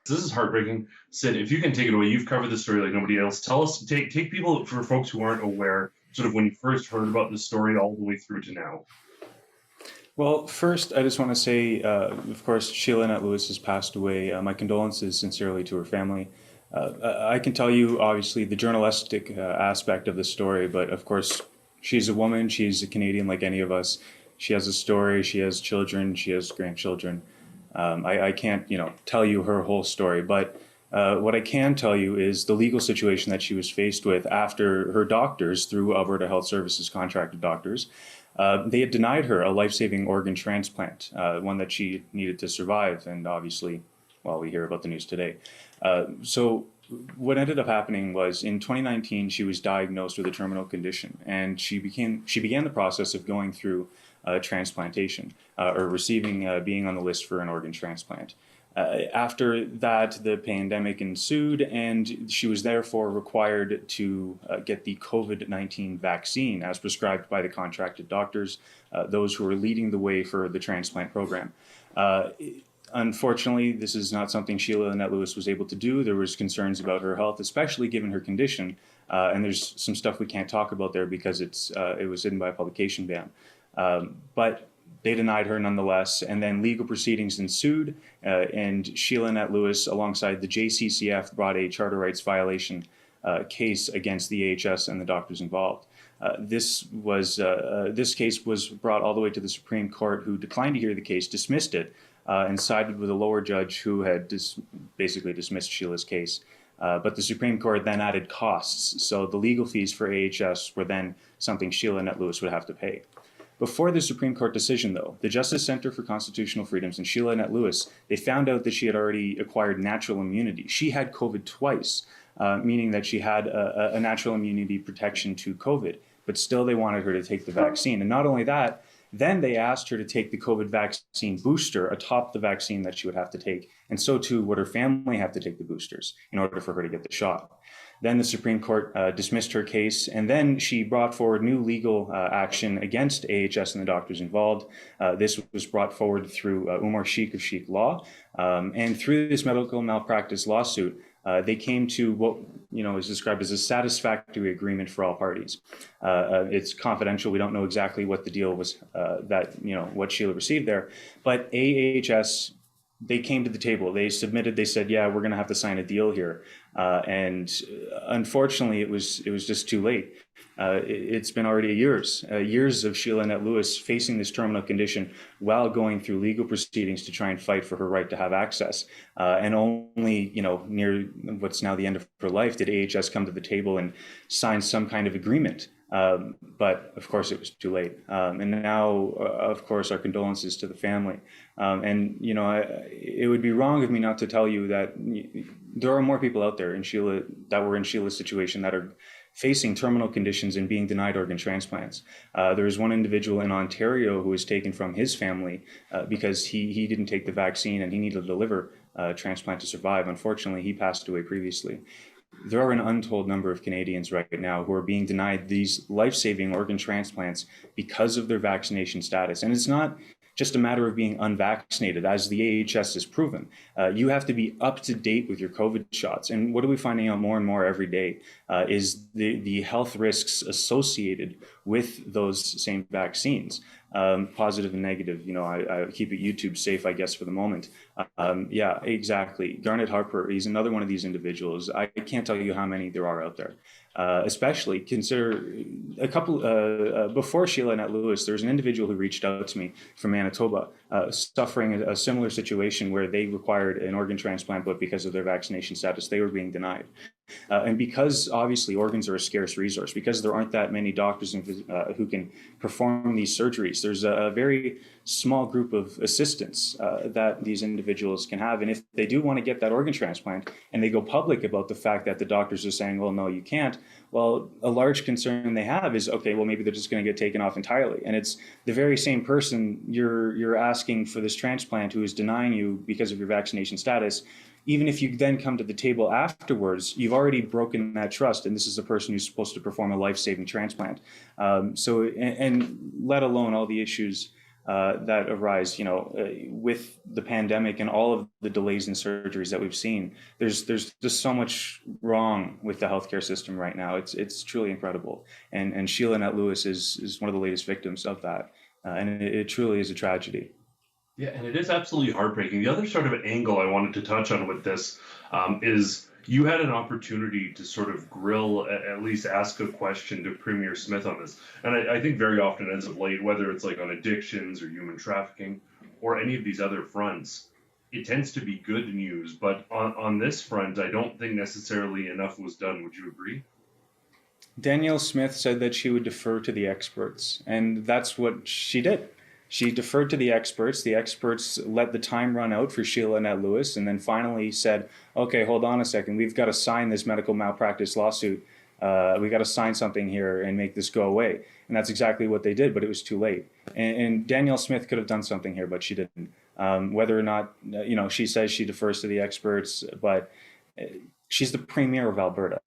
This is heartbreaking. Sid, if you can take it away, you've covered the story like nobody else. Tell us, take people, for folks who aren't aware, sort of when you first heard about the story all the way through to now. Well, first, I just want to say, of course, Sheila Annette Lewis has passed away. My condolences sincerely to her family. I can tell you, obviously, the journalistic aspect of the story, but of course, she's a woman, she's a Canadian like any of us. She has a story, she has children, she has grandchildren. I can't, tell you her whole story, but what I can tell you is the legal situation that she was faced with after her doctors, through Alberta Health Services contracted doctors, they had denied her a life-saving organ transplant, one that she needed to survive, and obviously, well, we hear about the news today. So what ended up happening was in 2019 she was diagnosed with a terminal condition, and she began the process of going through transplantation, or receiving, being on the list for an organ transplant. After that, the pandemic ensued, and she was therefore required to get the COVID-19 vaccine as prescribed by the contracted doctors, those who were leading the way for the transplant program. Uh, Unfortunately, this is not something Sheila Annette Lewis was able to do. There was concerns about her health, especially given her condition, and there's some stuff we can't talk about there because it was hidden by a publication ban. But they denied her nonetheless, and then legal proceedings ensued, and Sheila Annette Lewis, alongside the JCCF, brought a charter rights violation case against the AHS and the doctors involved. This case was brought all the way to the Supreme Court, who declined to hear the case, dismissed it, and sided with a lower judge who had basically dismissed Sheila's case. But the Supreme Court then added costs, so the legal fees for AHS were then something Sheila Annette Lewis would have to pay. Before the Supreme Court decision, though, the Justice Center for Constitutional Freedoms and Sheila Annette Lewis, they found out that she had already acquired natural immunity. She had COVID twice, meaning that she had a natural immunity protection to COVID, but still they wanted her to take the vaccine. And not only that, then they asked her to take the COVID vaccine booster atop the vaccine that she would have to take, and so too would her family have to take the boosters in order for her to get the shot. Then the Supreme Court dismissed her case, and then she brought forward new legal action against AHS and the doctors involved. This was brought forward through Umar Sheikh of Sheikh Law, and through this medical malpractice lawsuit, they came to what is described as a satisfactory agreement for all parties. It's confidential. We don't know exactly what the deal was what Sheila received there, but AHS, they came to the table. They submitted. They said, "Yeah, we're going to have to sign a deal here." And unfortunately, it was just too late. It's been already years of Sheila Annette Lewis facing this terminal condition while going through legal proceedings to try and fight for her right to have access. And only, near what's now the end of her life, did AHS come to the table and sign some kind of agreement. But of course, it was too late. And now, of course, our condolences to the family. It would be wrong of me not to tell you that there are more people out there that were in Sheila's situation that are facing terminal conditions and being denied organ transplants. There is one individual in Ontario who was taken from his family because he didn't take the vaccine and he needed a liver transplant to survive. Unfortunately, he passed away previously. There are an untold number of Canadians right now who are being denied these life-saving organ transplants because of their vaccination status. And it's not just a matter of being unvaccinated, as the AHS has proven. You have to be up to date with your COVID shots. And what are we finding out more and more every day is the health risks associated with those same vaccines, positive and negative. I keep it YouTube safe, I guess, for the moment. Yeah, exactly. Garnet Harper, he's another one of these individuals. I can't tell you how many there are out there. Especially consider a couple before Sheila Annette Lewis, there was an individual who reached out to me from Manitoba, suffering a similar situation where they required an organ transplant, but because of their vaccination status, they were being denied. And because obviously organs are a scarce resource, because there aren't that many doctors who can perform these surgeries, there's a very small group of assistants that these individuals can have. And if they do want to get that organ transplant and they go public about the fact that the doctors are saying, well, no, you can't, well, a large concern they have is, okay, well, maybe they're just going to get taken off entirely. And it's the very same person you're asking for this transplant who is denying you because of your vaccination status. Even if you then come to the table afterwards, you've already broken that trust, and this is the person who's supposed to perform a life-saving transplant. And let alone all the issues that arise, with the pandemic and all of the delays in surgeries that we've seen. There's just so much wrong with the healthcare system right now. It's truly incredible. And Sheila Annette Lewis is one of the latest victims of that. And it truly is a tragedy. Yeah, and it is absolutely heartbreaking. The other sort of angle I wanted to touch on with this is you had an opportunity to sort of grill, at least ask a question to Premier Smith on this. And I think very often as of late, whether it's like on addictions or human trafficking or any of these other fronts, it tends to be good news. But on this front, I don't think necessarily enough was done. Would you agree? Danielle Smith said that she would defer to the experts, and that's what she did. She deferred to the experts. The experts let the time run out for Sheila Annette Lewis, and then finally said, okay, hold on a second. We've got to sign this medical malpractice lawsuit. We got to sign something here and make this go away. And that's exactly what they did, but it was too late. And Danielle Smith could have done something here, but she didn't. Whether or not, she says she defers to the experts, but she's the premier of Alberta.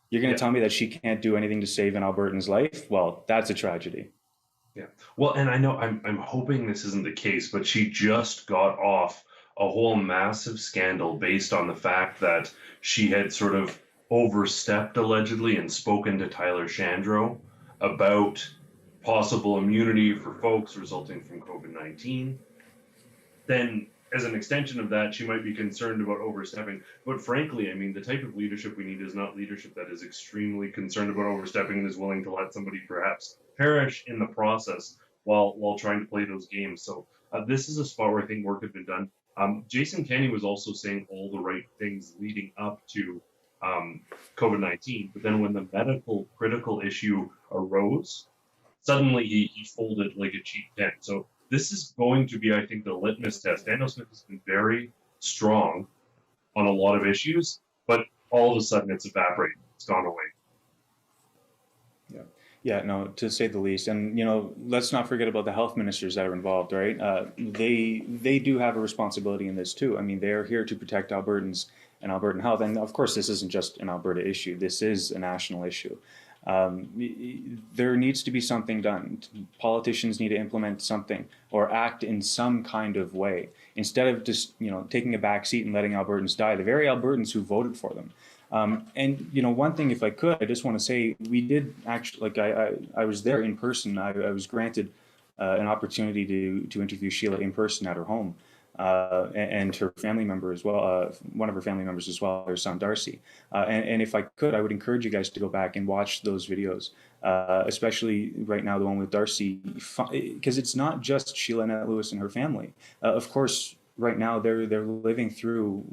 You're going to tell me that she can't do anything to save an Albertan's life? Well, that's a tragedy. Yeah. Well, and I know I'm hoping this isn't the case, but she just got off a whole massive scandal based on the fact that she had sort of overstepped allegedly and spoken to Tyler Shandro about possible immunity for folks resulting from COVID-19. Then as an extension of that, she might be concerned about overstepping. But frankly, I mean, the type of leadership we need is not leadership that is extremely concerned about overstepping and is willing to let somebody perhaps perish in the process while trying to play those games. So this is a spot where I think work had been done. Jason Kenney was also saying all the right things leading up to COVID-19, but then when the medical critical issue arose, suddenly he folded like a cheap tent. So this is going to be, I think, the litmus test. Daniel Smith has been very strong on a lot of issues, but all of a sudden it's evaporated. It's gone away. Yeah, no, to say the least. And, let's not forget about the health ministers that are involved, right? They do have a responsibility in this too. I mean, they're here to protect Albertans and Albertan health. And of course, this isn't just an Alberta issue. This is a national issue. There needs to be something done. Politicians need to implement something or act in some kind of way instead of just, taking a back seat and letting Albertans die, the very Albertans who voted for them. And one thing, if I could, I just want to say we did actually, I was there in person. I was granted an opportunity to interview Sheila in person at her home, and her family member as well, one of her family members as well, her son Darcy. And if I could, I would encourage you guys to go back and watch those videos, especially right now the one with Darcy, because it's not just Sheila Annette Lewis and her family. Of course, right now they're living through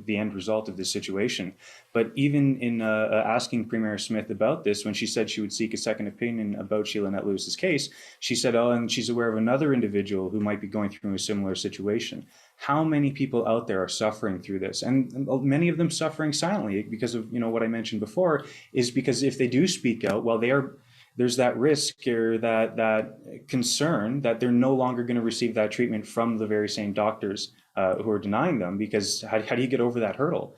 the end result of this situation. But even in asking Premier Smith about this, when she said she would seek a second opinion about Sheila Annette Lewis's case, she said, oh, and she's aware of another individual who might be going through a similar situation. How many people out there are suffering through this? And many of them suffering silently because of, what I mentioned before, is because if they do speak out, well, there's that risk or that concern that they're no longer going to receive that treatment from the very same doctors who are denying them, because how do you get over that hurdle?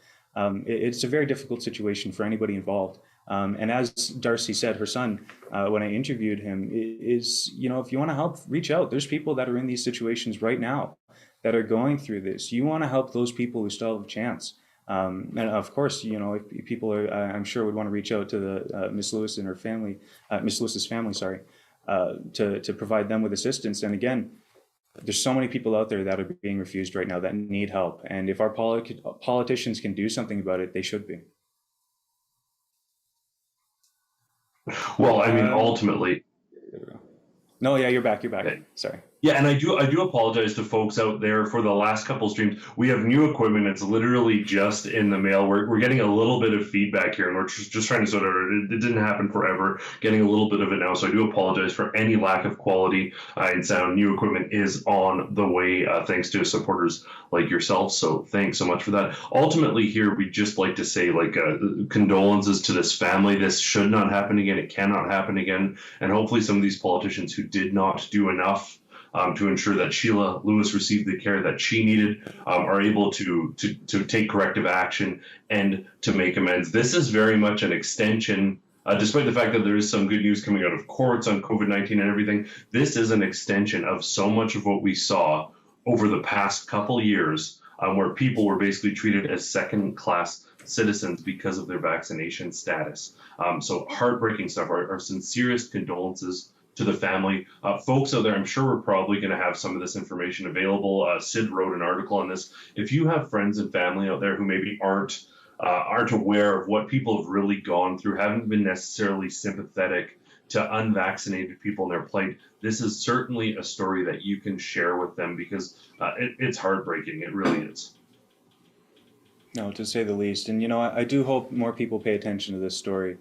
It's a very difficult situation for anybody involved. And as Darcy said, her son, when I interviewed him, is, if you want to help, reach out. There's people that are in these situations right now that are going through this. You want to help those people who still have a chance. And of course, if people are, I'm sure would want to reach out to the Miss Lewis and her family, Miss Lewis's family, sorry, to provide them with assistance. And again, there's so many people out there that are being refused right now that need help. And if our politicians can do something about it, they should be. Well, I mean, ultimately. No, yeah, you're back. Okay. Sorry. Yeah, and I do apologize to folks out there for the last couple streams. We have new equipment. It's literally just in the mail. We're getting a little bit of feedback here, and we're just trying to sort of, it didn't happen forever, getting a little bit of it now. So I do apologize for any lack of quality in sound. New equipment is on the way, thanks to supporters like yourself. So thanks so much for that. Ultimately here, we'd just like to say condolences to this family. This should not happen again. It cannot happen again. And hopefully some of these politicians who did not do enough to ensure that Sheila Lewis received the care that she needed, are able to take corrective action and to make amends. This is very much an extension despite the fact that there is some good news coming out of courts on COVID-19 and everything, this is an extension of so much of what we saw over the past couple years, where people were basically treated as second-class citizens because of their vaccination status. So heartbreaking stuff. Our sincerest condolences to the family. Folks out there, I'm sure we're probably going to have some of this information available. Sid wrote an article on this. If you have friends and family out there who maybe aren't aware of what people have really gone through, haven't been necessarily sympathetic to unvaccinated people in their plight, this is certainly a story that you can share with them, because it's heartbreaking. It really is. No, to say the least. And, I do hope more people pay attention to this story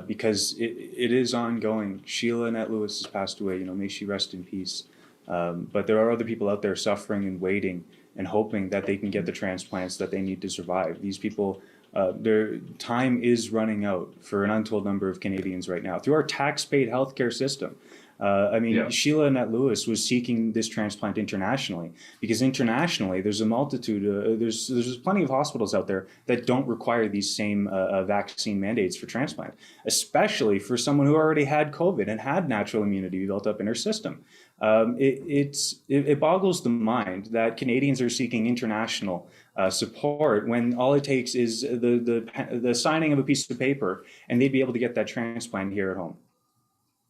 because it is ongoing. Sheila Annette Lewis has passed away. May she rest in peace. But there are other people out there suffering and waiting and hoping that they can get the transplants that they need to survive. These people, their time is running out for an untold number of Canadians right now through our tax-paid healthcare system. Sheila Annette Lewis was seeking this transplant internationally because internationally there's a multitude, there's plenty of hospitals out there that don't require these same vaccine mandates for transplant, especially for someone who already had COVID and had natural immunity built up in her system. It boggles the mind that Canadians are seeking international support when all it takes is the signing of a piece of paper and they'd be able to get that transplant here at home.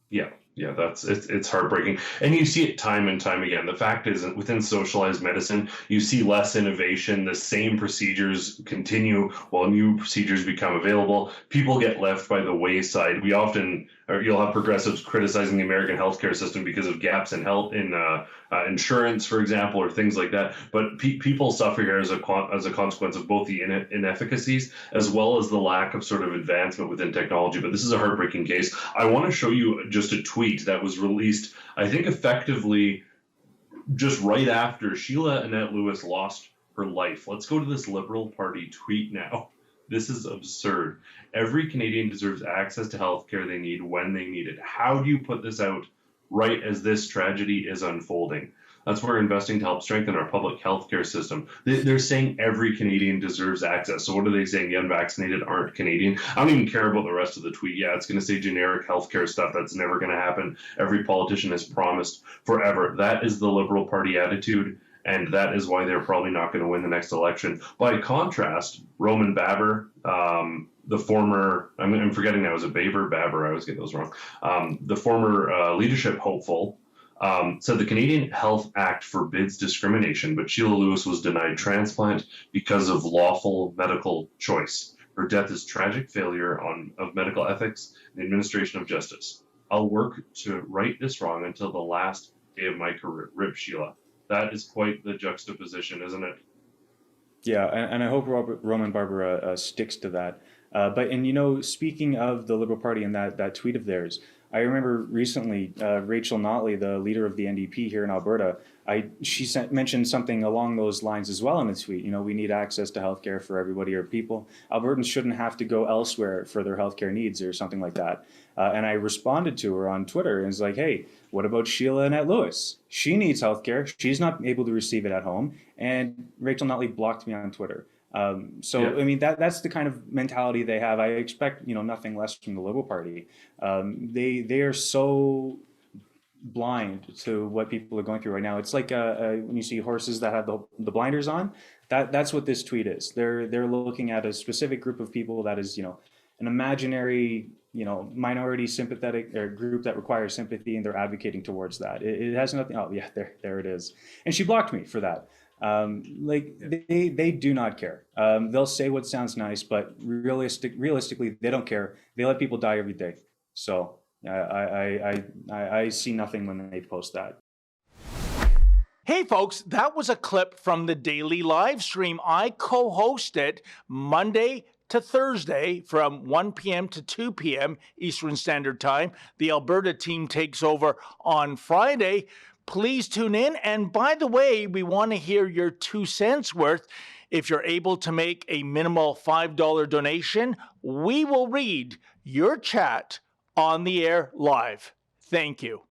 Yeah, it's heartbreaking. And you see it time and time again. The fact is, within socialized medicine, you see less innovation. The same procedures continue while new procedures become available. People get left by the wayside. You'll have progressives criticizing the American healthcare system because of gaps in insurance, for example, or things like that. But people suffer here as a consequence of both the inefficacies as well as the lack of sort of advancement within technology. But this is a heartbreaking case. I want to show you just a tweet that was released, I think, effectively just right after Sheila Annette Lewis lost her life. Let's go to this Liberal Party tweet now. This is absurd. Every Canadian deserves access to healthcare they need when they need it. How do you put this out right as this tragedy is unfolding? That's where we're investing to help strengthen our public healthcare system. They're saying every Canadian deserves access. So what are they saying? The unvaccinated aren't Canadian? I don't even care about the rest of the tweet. Yeah, it's going to say generic healthcare stuff. That's never going to happen. Every politician has promised forever. That is the Liberal Party attitude, and that is why they're probably not going to win the next election. By contrast, Roman Baber, the former, I'm forgetting now, was it Baber? I always get those wrong. The former leadership hopeful, said the Canadian Health Act forbids discrimination, but Sheila Lewis was denied transplant because of lawful medical choice. Her death is tragic failure of medical ethics and administration of justice. I'll work to right this wrong until the last day of my career. Rip Sheila. That is quite the juxtaposition, isn't it? Yeah, and I hope Roman Barbara sticks to that. Speaking of the Liberal Party and that tweet of theirs, I remember recently Rachel Notley, the leader of the NDP here in Alberta, she mentioned something along those lines as well in a tweet. We need access to healthcare for everybody or people. Albertans shouldn't have to go elsewhere for their healthcare needs or something like that. And I responded to her on Twitter and was like, hey, what about Sheila Annette Lewis? She needs healthcare. She's not able to receive it at home. And Rachel Notley blocked me on Twitter. That's the kind of mentality they have. I expect, nothing less from the Liberal Party. They are so blind to what people are going through right now. It's like when you see horses that have the blinders on. That's what this tweet is. They're looking at a specific group of people that is, an imaginary, minority sympathetic or group that requires sympathy, and they're advocating towards that. It has nothing. Oh yeah, there it is. And she blocked me for that. They do not care. They'll say what sounds nice, but realistically, they don't care. They let people die every day. So I see nothing when they post that. Hey folks, that was a clip from the daily live stream. I co-host it Monday to Thursday from 1 p.m. to 2 p.m. Eastern Standard Time. The Alberta team takes over on Friday. Please tune in. And by the way, we want to hear your 2 cents worth. If you're able to make a minimal $5 donation, we will read your chat on the air live. Thank you.